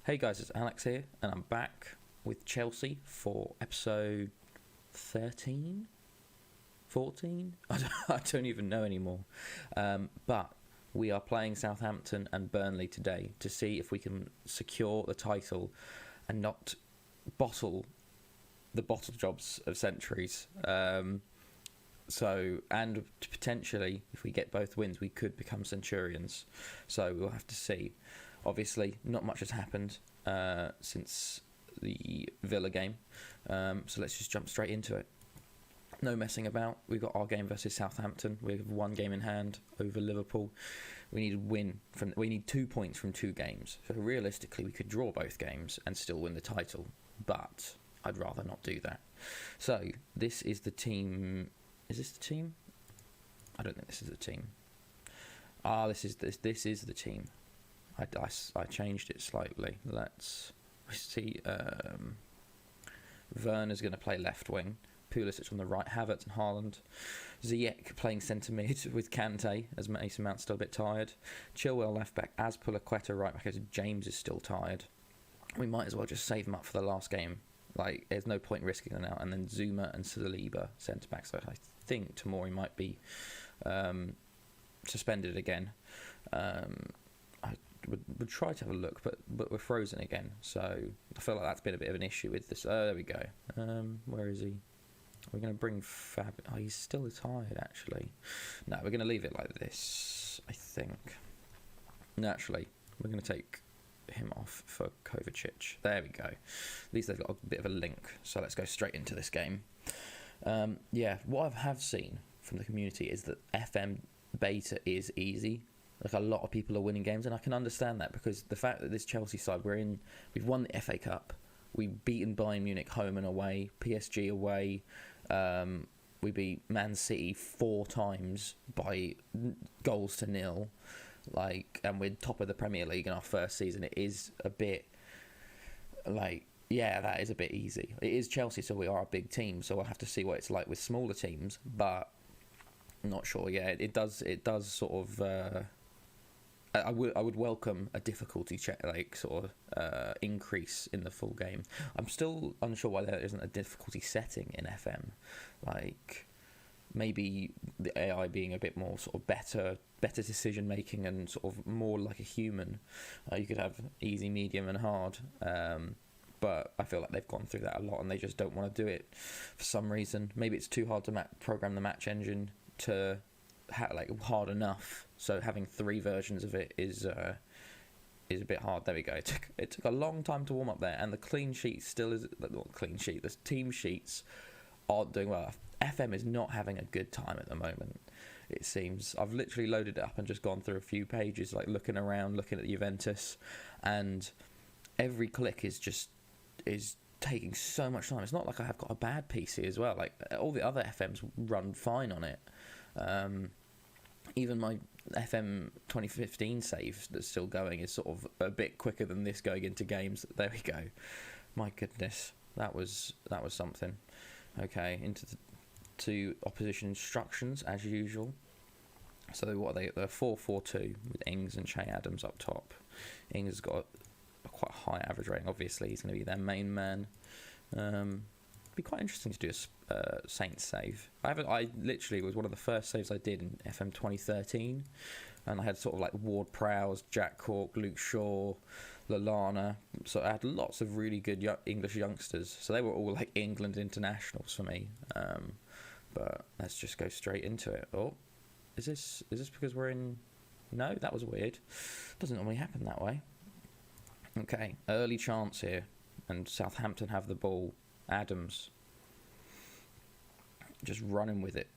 Hey guys, it's Alex here, and I'm back with Chelsea for episode 13? 14? I don't even know anymore. But we are playing Southampton and Burnley today to see if we can secure the title and not bottle the bottle jobs of centuries. And potentially, if we get both wins, we could become Centurions. So we'll have to see. Obviously, not much has happened since the Villa game, so let's just jump straight into it. No messing about. We've got our game versus Southampton. We have one game in hand over Liverpool. We need 2 points from 2 games. So realistically, we could draw both games and still win the title, but I'd rather not do that. So this is the team. Is this the team? I don't think this is the team. This is the team. I changed it slightly. Let's see. Werner's going to play left wing. Pulisic on the right. Havertz and Haaland. Ziyech playing centre mid with Kante, as Mason Mount's still a bit tired. Chilwell left back. Azpilicueta right back, as James is still tired. We might as well just save him up for the last game. Like, there's no point risking them now. And then Zuma and Saliba centre back. So I think Tomori might be suspended again. I would try to have a look, but we're frozen again. So I feel like that's been a bit of an issue with this. Oh, there we go. Where is he? We're going to bring Fab. Oh, he's still tired, actually. No, we're going to leave it like this, I think. Naturally, we're going to take him off for Kovacic. There we go. At least they've got a bit of a link. So let's go straight into this game. What I have seen from the community is that FM beta is easy. Like, a lot of people are winning games, and I can understand that, because the fact that this Chelsea side, we've won the FA Cup, we've beaten Bayern Munich home and away, PSG away, we beat Man City 4 times by goals to nil, and we're top of the Premier League in our first season. It is a bit that is a bit easy. It is Chelsea, so we are a big team, so we'll have to see what it's like with smaller teams, but I'm not sure. Yeah, it does sort of. I would welcome a difficulty check, increase in the full game. I'm still unsure why there isn't a difficulty setting in FM. Like, maybe the AI being a bit more sort of better decision making and sort of more like a human. You could have easy, medium, and hard. But I feel like they've gone through that a lot, and they just don't want to do it for some reason. Maybe it's too hard to program the match engine to hard enough. So having 3 versions of it is a bit hard. There we go. It took a long time to warm up there, and the clean sheet still is not clean sheet. The team sheets aren't doing well. FM is not having a good time at the moment, it seems. I've literally loaded it up and just gone through a few pages, looking around, looking at Juventus, and every click is taking so much time. It's not like I have got a bad PC as well. Like, all the other FMs run fine on it. Even my FM 2015 save that's still going is sort of a bit quicker than this going into games. There we go. My goodness, that was something. Okay, into the opposition instructions as usual. So what are they? They're 4-4-2 with Ings and Che Adams up top. Ings has got a quite high average rating. Obviously, he's going to be their main man. Be quite interesting to do a Saints save. I literally was one of the first saves I did in FM 2013, and I had sort of like Ward Prowse, Jack Cork, Luke Shaw, Lallana. So I had lots of really good English youngsters. So they were all like England internationals for me. But let's just go straight into it. Oh, is this because we're in? No, that was weird. Doesn't normally happen that way. Okay, early chance here, and Southampton have the ball. Adams just running with it.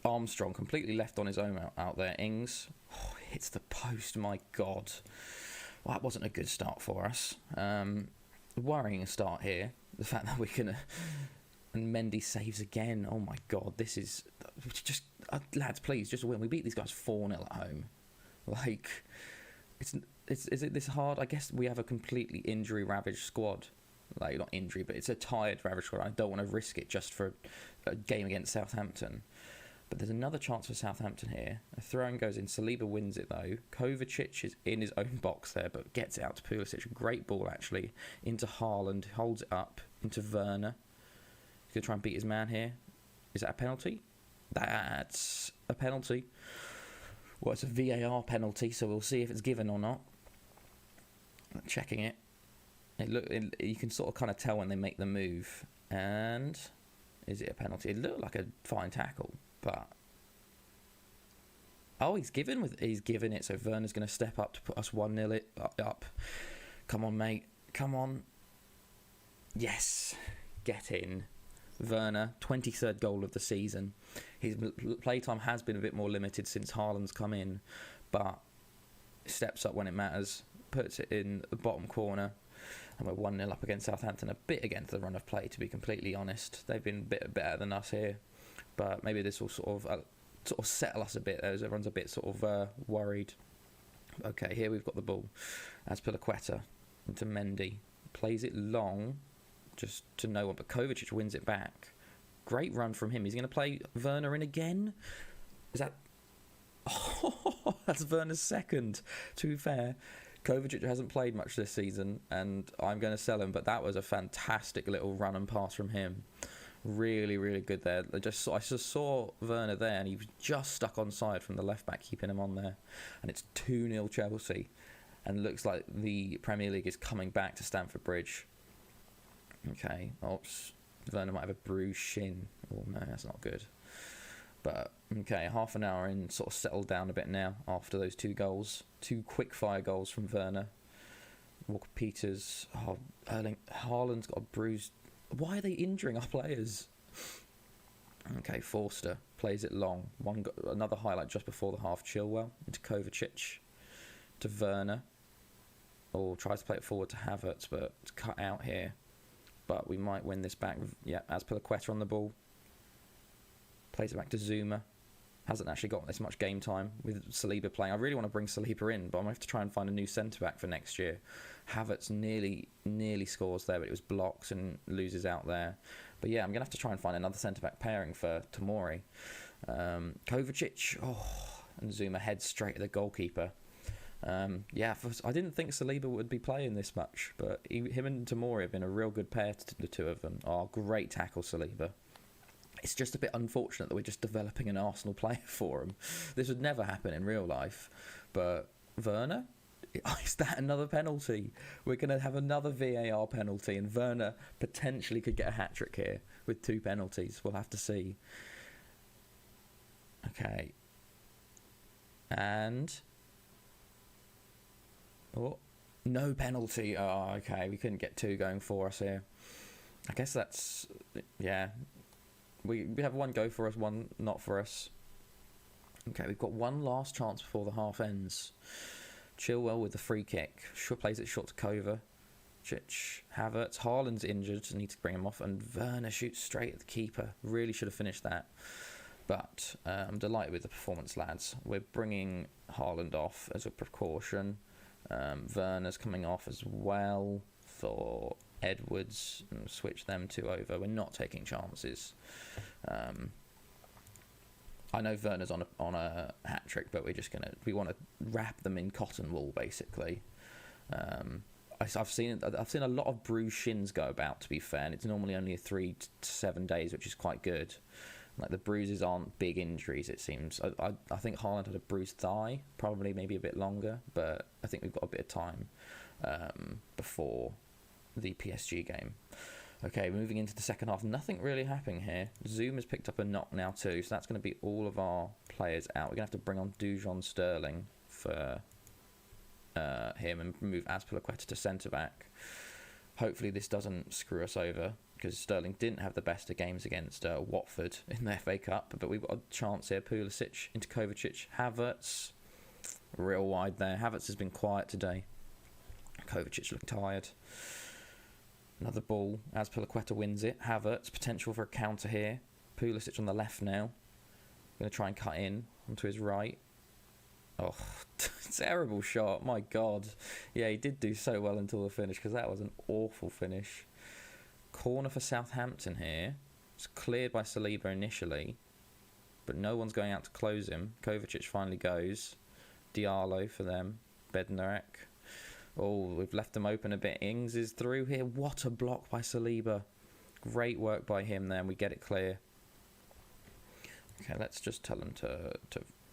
Armstrong completely left on his own out there. Ings hits the post. My God, well, that wasn't a good start for us. Worrying start here. The fact that we're gonna and Mendy saves again. Oh my God, this is just lads. Please just win. We beat these guys 4-0 at home. Like, is it this hard? I guess we have a completely injury ravaged squad. Like, not injury, but it's a tired ravaged squad. I don't want to risk it just for a game against Southampton. But there's another chance for Southampton here. A throw-in goes in. Saliba wins it, though. Kovacic is in his own box there, but gets it out to Pulisic. Great ball, actually. Into Haaland. Holds it up. Into Werner. He's going to try and beat his man here. Is that a penalty? That's a penalty. Well, it's a VAR penalty, so we'll see if it's given or not. Checking it. You can sort of kind of tell when they make the move. And is it a penalty? It looked like a fine tackle, but he's given it. So Werner's going to step up to put us 1-0 up. Come on, mate. Come on. Yes, get in. Werner, 23rd goal of the season. His playtime has been a bit more limited since Haaland's come in, but steps up when it matters, puts it in the bottom corner, and we're 1-0 up against Southampton. A bit against the run of play, to be completely honest. They've been a bit better than us here, but maybe this will sort of settle us a bit, as everyone's a bit sort of worried. Okay, here we've got the ball. Azpilicueta into Mendy. Plays it long, just to no one, but Kovacic wins it back. Great run from him. He's going to play Werner in again. Is that... Oh, that's Werner's second, to be fair. Kovacic hasn't played much this season, and I'm going to sell him, but that was a fantastic little run and pass from him. Really, really good there. I just saw Werner there, and he was just stuck onside from the left-back, keeping him on there. And it's 2-0 Chelsea, and looks like the Premier League is coming back to Stamford Bridge. Okay, Werner might have a bruised shin. Oh no, that's not good. But, okay, half an hour in, sort of settled down a bit now after those 2 goals. 2 quick-fire goals from Werner. Walker-Peters. Haaland's got a bruised... Why are they injuring our players? Okay, Forster plays it long. Another highlight just before the half. Chilwell into Kovacic. To Werner. Tries to play it forward to Havertz, but it's cut out here. But we might win this back. Yeah, Azpilicueta on the ball. Plays it back to Zuma. Hasn't actually got this much game time with Saliba playing. I really want to bring Saliba in, but I'm going to have to try and find a new centre-back for next year. Havertz nearly scores there, but it was blocks and loses out there. But yeah, I'm going to have to try and find another centre-back pairing for Tomori. Kovacic. And Zuma heads straight at the goalkeeper. I didn't think Saliba would be playing this much, but him and Tomori have been a real good pair to the two of them. Great tackle, Saliba. It's just a bit unfortunate that we're just developing an Arsenal player for him. This would never happen in real life. But Werner? Is that another penalty? We're going to have another VAR penalty, and Werner potentially could get a hat-trick here with 2 penalties. We'll have to see. Okay. And... no penalty. Okay. We couldn't get 2 going for us here. I guess that's... Yeah. We have 1 go for us, 1 not for us. Okay, we've got 1 last chance before the half ends. Chilwell with the free kick. Plays it short to Kovacic. Havertz. Haaland's injured, so need to bring him off. And Werner shoots straight at the keeper. Really should have finished that. But I'm delighted with the performance, lads. We're bringing Haaland off as a precaution. Werner's coming off as well for Edwards, and switch them 2 over. We're not taking chances. I know Werner's on a hat trick, but we want to wrap them in cotton wool, basically. I've seen a lot of bruised shins go about, to be fair, and it's normally only 3 to 7 days, which is quite good. Like, the bruises aren't big injuries, it seems. I think Haaland had a bruised thigh, probably maybe a bit longer, but I think we've got a bit of time before the PSG game. Okay, moving into the second half. Nothing really happening here. Zoom has picked up a knock now too, so that's going to be all of our players out. We're going to have to bring on Dujon Sterling for him and move Azpilicueta to centre-back. Hopefully this doesn't screw us over, because Sterling didn't have the best of games against Watford in the FA Cup, but we've got a chance here. Pulisic into Kovacic. Havertz, real wide there. Havertz has been quiet today. Kovacic looked tired. Another ball. Azpilicueta wins it. Havertz, potential for a counter here. Pulisic on the left now. Going to try and cut in onto his right. Oh, terrible shot. My God. Yeah, he did do so well until the finish, because that was an awful finish. Corner for Southampton here. It's cleared by Saliba initially. but no one's going out to close him. Kovacic finally goes. Diallo for them. Bednarek. Oh, we've left them open a bit. Ings is through here. What a block by Saliba. Great work by him there, and we get it clear. Okay, let's just tell him to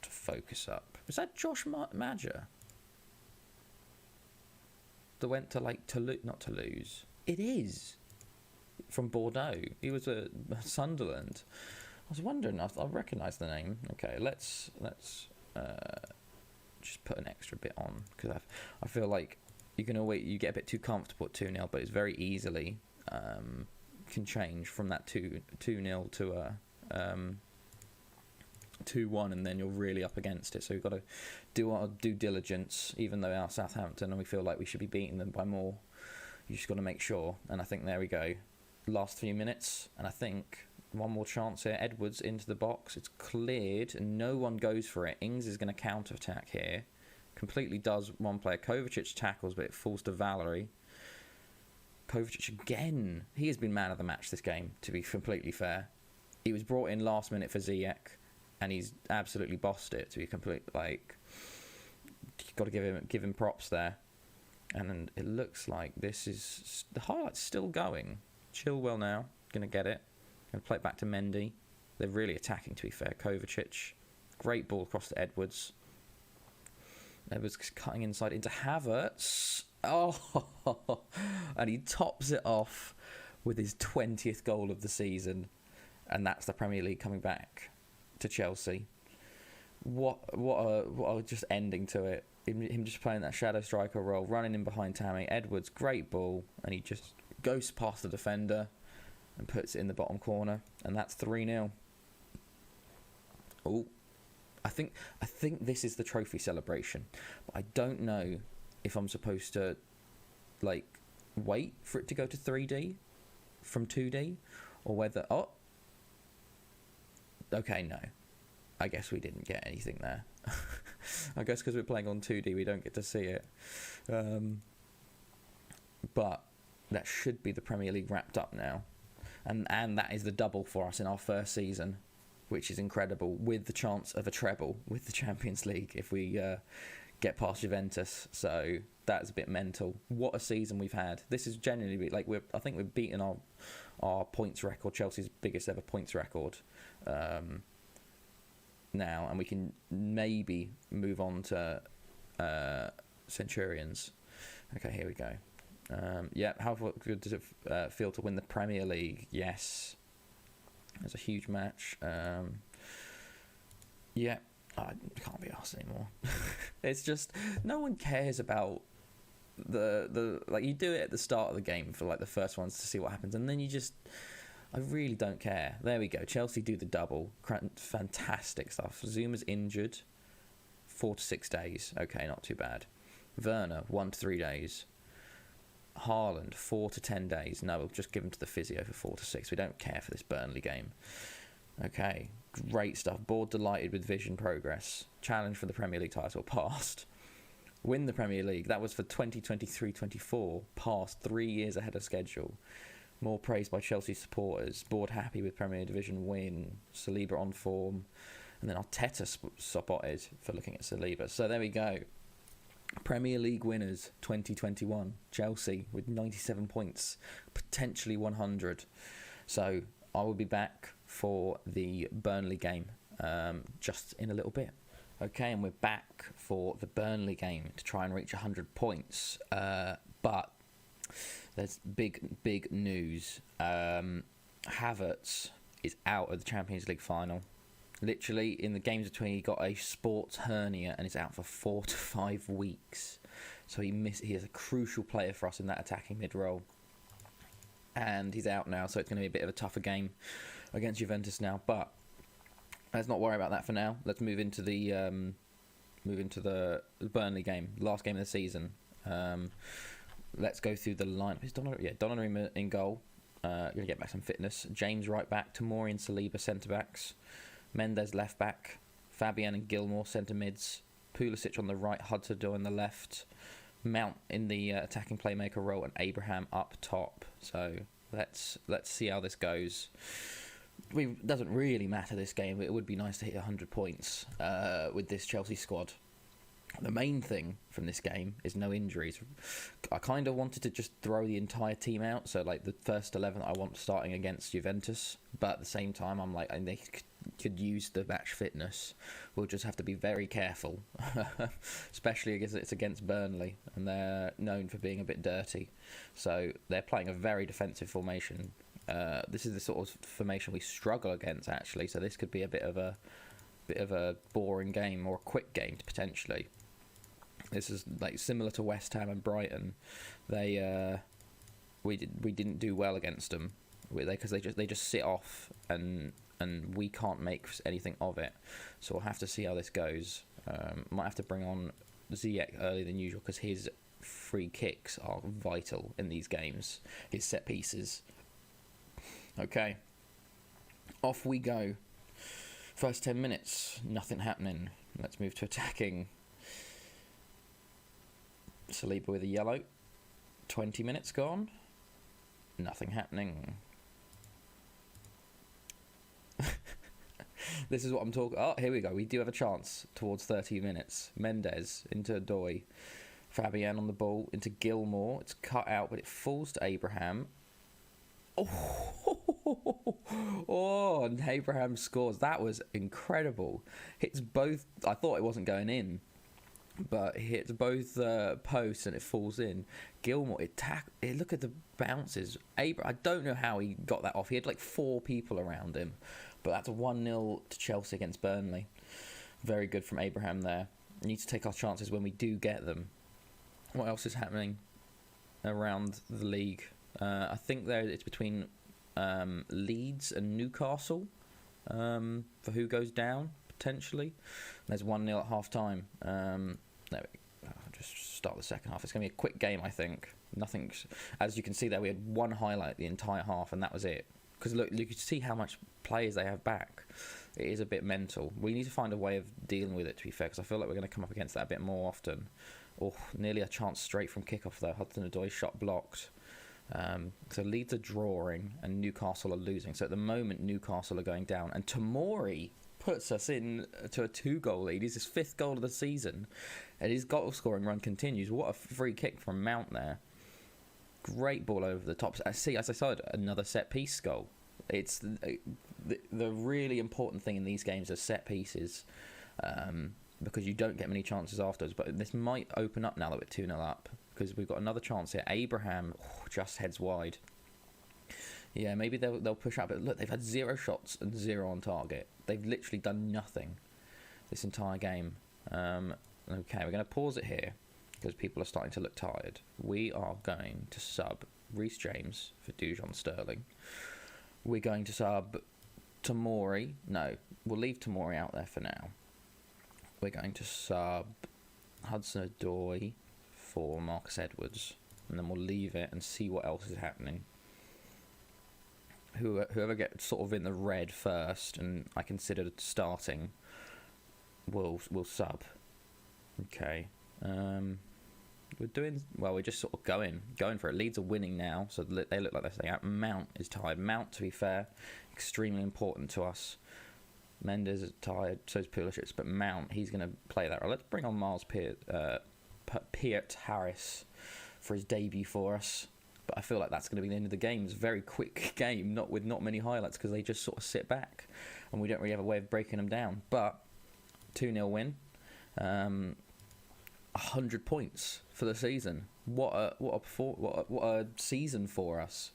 focus up. Is that Josh Madger? That went to, like, not Toulouse. It is. From Bordeaux. He was at Sunderland. I was wondering, I recognise the name. Okay, let's just put an extra bit on, because I feel like you get a bit too comfortable at 2-0, but it's very easily can change from that 2-0 to a 2-1, and then you're really up against it. So we've got to do our due diligence, even though our Southampton and we feel like we should be beating them by more. You just got to make sure. And I think there we go. Last few minutes, and I think one more chance here. Edwards into the box. It's cleared, and no one goes for it. Ings is going to counter-attack here. Completely does one player. Kovacic tackles, but it falls to Valerie. Kovacic again. He has been man of the match this game, to be completely fair. He was brought in last minute for Ziyech, and he's absolutely bossed it, to be complete. Like, you've got to give him props there. And it looks like this is the highlight's still going. Chilwell now going to get it. Going to play it back to Mendy. They're really attacking, to be fair. Kovacic, great ball across to Edwards. Edwards cutting inside into Havertz. Oh, and he tops it off with his 20th goal of the season, and that's the Premier League coming back to Chelsea. What a just ending to it. Him just playing that shadow striker role, running in behind Tammy. Edwards, great ball, and he just goes past the defender and puts it in the bottom corner, and that's 3-0. Oh, I think this is the trophy celebration, but I don't know if I'm supposed to like wait for it to go to 3D from 2D, or whether okay, no, I guess we didn't get anything there. I guess because we're playing on 2D we don't get to see it, but that should be the Premier League wrapped up now, and that is the double for us in our first season, which is incredible, with the chance of a treble with the Champions League if we get past Juventus. So that's a bit mental. What a season we've had. This is genuinely like I think we've beaten our points record, Chelsea's biggest ever points record now, and we can maybe move on to Centurions. Okay, here we go. How good does it feel to win the Premier League? Yes. It's a huge match. I can't be asked anymore. It's just no one cares about the like, you do it at the start of the game for like the first ones to see what happens, and then I really don't care. There we go. Chelsea do the double. Fantastic stuff. Zuma's injured. 4 to 6 days. Okay, not too bad. Werner 1 to 3 days. Haaland 4 to 10 days. No, we'll just give him to the physio for 4 to 6. We don't care for this Burnley game. Okay, great stuff. Board delighted with vision progress. Challenge for the Premier League title passed. Win the Premier League. That was for 2023-24. Passed 3 years ahead of schedule. More praise by Chelsea supporters. Board happy with Premier Division win. Saliba on form. And then Arteta spotted for looking at Saliba. So there we go. Premier League winners 2021. Chelsea with 97 points. Potentially 100. So I will be back for the Burnley game just in a little bit. Okay, and we're back for the Burnley game to try and reach 100 points. But there's big news. Havertz is out of the Champions League final. Literally, in the games between, he got a sports hernia and is out for 4 to 5 weeks. So he is a crucial player for us in that attacking mid-role. And he's out now, so it's going to be a bit of a tougher game against Juventus now. But let's not worry about that for now. Let's move into the Burnley game, last game of the season. Let's go through the lineup. Is Donnarumma in goal. Going to get back some fitness. James right back. Tomori and Saliba centre backs. Mendes left back. Fabian and Gilmour centre mids. Pulisic on the right. Hudson-Odoi on the left. Mount in the attacking playmaker role, and Abraham up top. So let's see how this goes. doesn't really matter this game. It would be nice to hit 100 points with this Chelsea squad. The main thing from this game is no injuries. I kind of wanted to just throw the entire team out, so like the first 11 I want starting against Juventus, but at the same time I'm like, and they could use the match fitness. We'll just have to be very careful, especially because it's against Burnley and they're known for being a bit dirty. So they're playing a very defensive formation. This is the sort of formation we struggle against, actually. So this could be a bit of a boring game or a quick game potentially. This is like similar to West Ham and Brighton. We didn't do well against them because they just sit off and we can't make anything of it. So we'll have to see how this goes. Might have to bring on Ziyech earlier than usual because his free kicks are vital in these games. His set pieces. Okay, off we go. First 10 minutes, nothing happening. Let's move to attacking. Saliba with a yellow. 20 minutes gone. Nothing happening. This is what I'm talking... Oh, here we go. We do have a chance towards 30 minutes. Mendes into Doi. Fabian on the ball into Gilmore. It's cut out, but it falls to Abraham. Oh, and Abraham scores. That was incredible. Hits both... I thought it wasn't going in, but it hits both posts and it falls in. Gilmore, look at the bounces. I don't know how he got that off. He had like 4 people around him, but that's 1-0 to Chelsea against Burnley. Very good from Abraham there. We need to take our chances when we do get them. What else is happening around the league? I think it's between Leeds and Newcastle for who goes down, potentially. There's 1-0 at half-time. There we go. I'll just start the second half. It's going to be a quick game, I think. Nothing. As you can see there, we had one highlight the entire half, and that was it. Because look, you can see how much players they have back. It is a bit mental. We need to find a way of dealing with it, to be fair, because I feel like we're going to come up against that a bit more often. Oh, nearly a chance straight from kickoff there. Hudson-Odoi shot blocked. So Leeds are drawing and Newcastle are losing. So at the moment, Newcastle are going down. And Tomori puts us in to a 2-goal lead. He's his 5th goal of the season. And his goal-scoring run continues. What a free kick from Mount there. Great ball over the top. As I said, another set-piece goal. It's the really important thing in these games are set pieces. Because you don't get many chances afterwards. But this might open up now that we're 2-0 up. Because we've got another chance here. Abraham just heads wide. Yeah, maybe they'll push out. But look, they've had 0 shots and 0 on target. They've literally done nothing this entire game. Okay, we're going to pause it here because people are starting to look tired. We are going to sub Reece James for Dujon Sterling. We're going to sub Tomori. No, we'll leave Tomori out there for now. We're going to sub Hudson-Odoi for Marcus Edwards, and then we'll leave it and see what else is happening. Whoever gets sort of in the red first, and I consider starting, will sub. Okay. We're doing well. We're just sort of going for it. Leeds are winning now, so they look like they're staying out. Mount is tired. Mount, to be fair, extremely important to us. Mendes is tired, so is Pulisic, but Mount, he's going to play that role. Let's bring on Miles Peart Harris for his debut for us. But I feel like that's going to be the end of the game. It's a very quick game, not many highlights, because they just sort of sit back and we don't really have a way of breaking them down. But 2-0 win, 100 points for the season. What a season for us.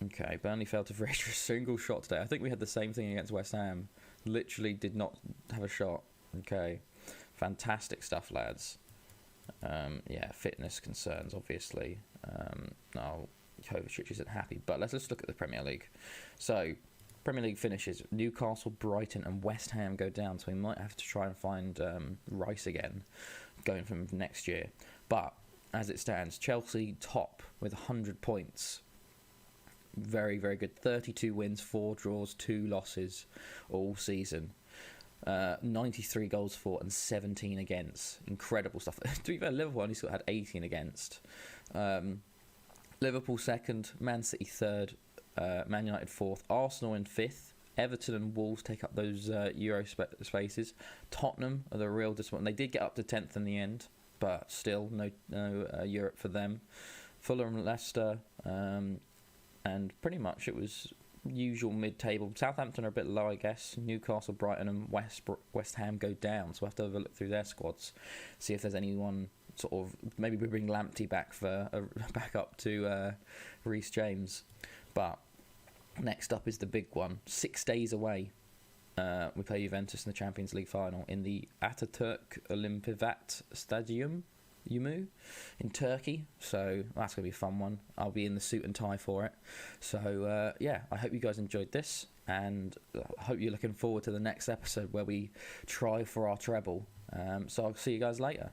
Okay, Burnley failed to register a single shot today. I think we had the same thing against West Ham. Literally did not have a shot. Okay, fantastic stuff, lads. Yeah, fitness concerns, obviously. No, Kovacic isn't happy. But let's look at the Premier League. So, Premier League finishes. Newcastle, Brighton and West Ham go down. So we might have to try and find Rice again going from next year. But, as it stands, Chelsea top with 100 points. Very, very good. 32 wins, 4 draws, 2 losses all season. 93 goals for and 17 against. Incredible stuff. To be fair, Liverpool only had 18 against. Liverpool second, Man City third, Man United 4th, Arsenal in 5th. Everton and Wolves take up those Euro spaces. Tottenham are the real disappointment. They did get up to 10th in the end, but still no Europe for them. Fulham and Leicester, and pretty much it was usual mid-table. Southampton are a bit low, I guess. Newcastle, Brighton and West Ham go down, so we'll have to have a look through their squads, see if there's anyone sort of, maybe we bring Lamptey back back up to Reece James. But next up is the big one. 6 days away, we play Juventus in the Champions League final in the Atatürk Olimpivat Stadium, in Turkey. So that's going to be a fun one. I'll be in the suit and tie for it. So yeah, I hope you guys enjoyed this, and I hope you're looking forward to the next episode where we try for our treble. So I'll see you guys later.